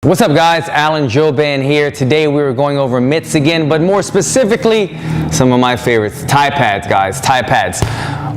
What's up guys, Alan Jouban here. Today we were going over mitts again, but more specifically, some of my favorites, tie pads guys, tie pads.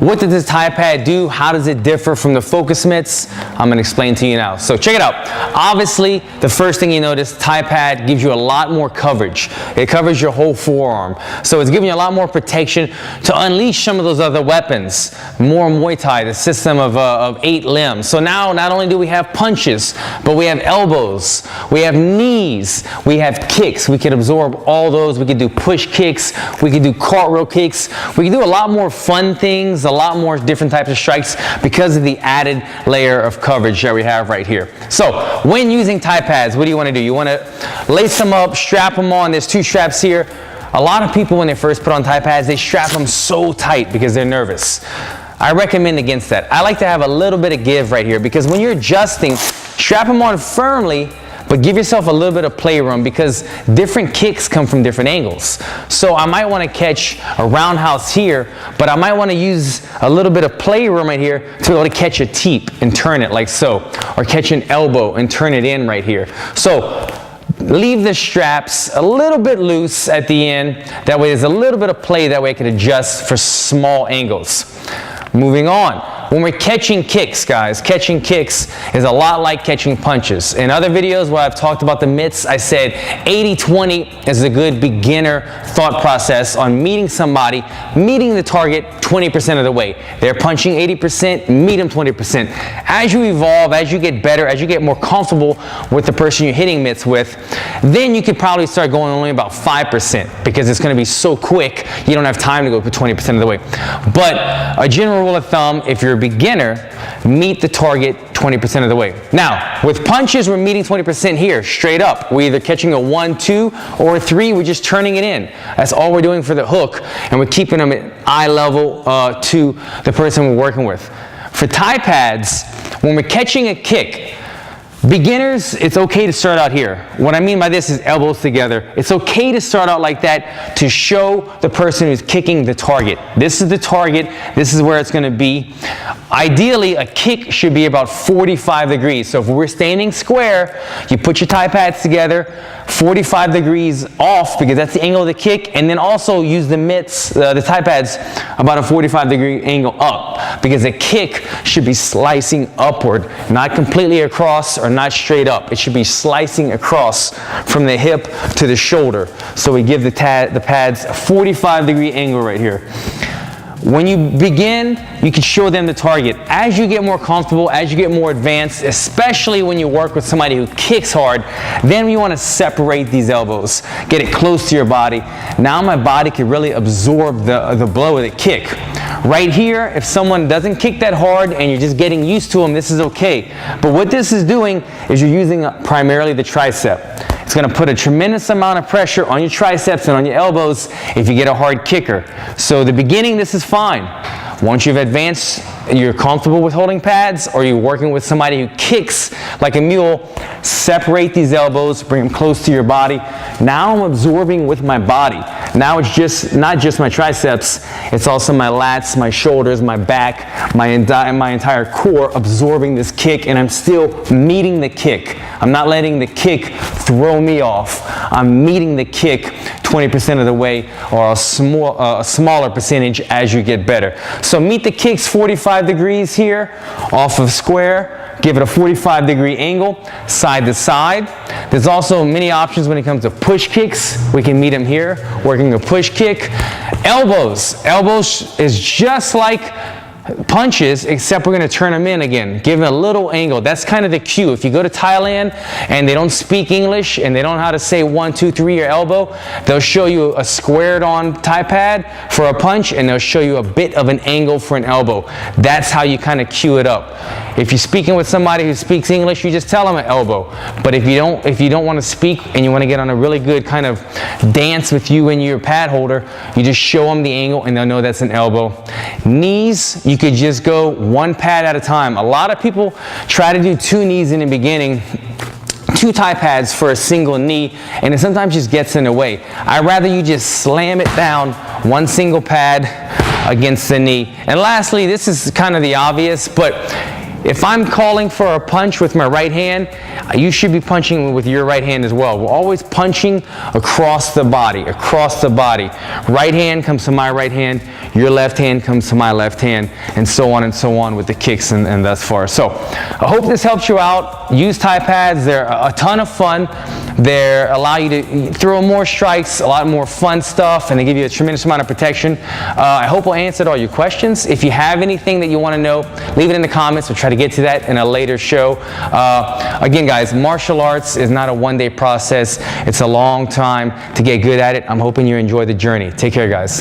What does this tie pad do? How does it differ from the focus mitts? I'm gonna explain to you now. So check it out. Obviously, the first thing you notice, tie pad gives you a lot more coverage. It covers your whole forearm. So it's giving you a lot more protection to unleash some of those other weapons. More Muay Thai, the system of 8 limbs. So now, not only do we have punches, but we have elbows, we have knees, we have kicks. We can absorb all those. We can do push kicks, we can do cartwheel kicks. We can do a lot more fun things, a lot more different types of strikes because of the added layer of coverage that we have right here. So when using tie pads, what do you want to do? You want to lace them up, strap them on. There's 2 straps here. A lot of people, when they first put on tie pads, they strap them so tight because they're nervous. I recommend against that. I like to have a little bit of give right here because when you're adjusting, strap them on firmly, but give yourself a little bit of playroom because different kicks come from different angles. So I might want to catch a roundhouse here, but I might want to use a little bit of playroom right here to be able to catch a teep and turn it like so, or catch an elbow and turn it in right here. So leave the straps a little bit loose at the end. That way there's a little bit of play, that way I can adjust for small angles. Moving on. When we're catching kicks, guys, catching kicks is a lot like catching punches. In other videos where I've talked about the mitts, I said 80-20 is a good beginner thought process on meeting somebody, meeting the target 20% of the way. They're punching 80%, meet them 20%. As you evolve, as you get better, as you get more comfortable with the person you're hitting mitts with, then you could probably start going only about 5% because it's going to be so quick, you don't have time to go for 20% of the way. But a general rule of thumb, if you're a beginner, meet the target 20% of the way. Now, with punches, we're meeting 20% here, straight up. We're either catching a 1, 2, or a 3, we're just turning it in. That's all we're doing for the hook, and we're keeping them at eye level to the person we're working with. For tie pads, when we're catching a kick, beginners, it's okay to start out here. What I mean by this is elbows together. It's okay to start out like that to show the person who's kicking the target. This is the target. This is where it's going to be. Ideally, a kick should be about 45 degrees. So if we're standing square, you put your tie pads together, 45 degrees off because that's the angle of the kick, and then also use the mitts, the tie pads, about a 45-degree angle up because the kick should be slicing upward, not completely across or not straight up. It should be slicing across from the hip to the shoulder. So we give the pads a 45-degree angle right here. When you begin, you can show them the target. As you get more comfortable, as you get more advanced, especially when you work with somebody who kicks hard, then you want to separate these elbows. Get it close to your body. Now my body can really absorb the blow of the kick. Right here, if someone doesn't kick that hard and you're just getting used to them, this is okay. But what this is doing is you're using primarily the tricep. It's going to put a tremendous amount of pressure on your triceps and on your elbows if you get a hard kicker. So the beginning, this is fine. Once you've advanced, you're comfortable with holding pads, or you're working with somebody who kicks like a mule, separate these elbows, bring them close to your body. Now I'm absorbing with my body. Now it's not just my triceps, it's also my lats, my shoulders, my back, my entire core absorbing this kick, and I'm still meeting the kick. I'm not letting the kick throw me off. I'm meeting the kick 20% of the way, or a smaller percentage as you get better. So meet the kicks 45 degrees here off of square. Give it a 45-degree angle, side to side. There's also many options when it comes to push kicks. We can meet them here, working a push kick. Elbows. Elbows is just like punches, except we're going to turn them in again, give it a little angle. That's kind of the cue. If you go to Thailand and they don't speak English and they don't know how to say 1, 2, 3 your elbow, they'll show you a squared on tie pad for a punch, and they'll show you a bit of an angle for an elbow. That's how you kind of cue it up. If you're speaking with somebody who speaks English, you just tell them an elbow. But if you don't want to speak and you want to get on a really good kind of dance with you and your pad holder, you just show them the angle and they'll know that's an elbow. Knees, you could just go 1 pad at a time. A lot of people try to do 2 knees in the beginning, 2 tie pads for a single knee, and it sometimes just gets in the way. I'd rather you just slam it down, 1 single pad against the knee. And lastly, this is kind of the obvious, but if I'm calling for a punch with my right hand, you should be punching with your right hand as well. We're always punching across the body, across the body. Right hand comes to my right hand, your left hand comes to my left hand, and so on with the kicks and thus far. So I hope this helps you out. Use Thai pads. They're a ton of fun. They allow you to throw more strikes, a lot more fun stuff, and they give you a tremendous amount of protection. I hope I answered all your questions. If you have anything that you want to know, leave it in the comments. We'll try to get to that in a later show. Again, guys, martial arts is not a one-day process. It's a long time to get good at it. I'm hoping you enjoy the journey. Take care, guys.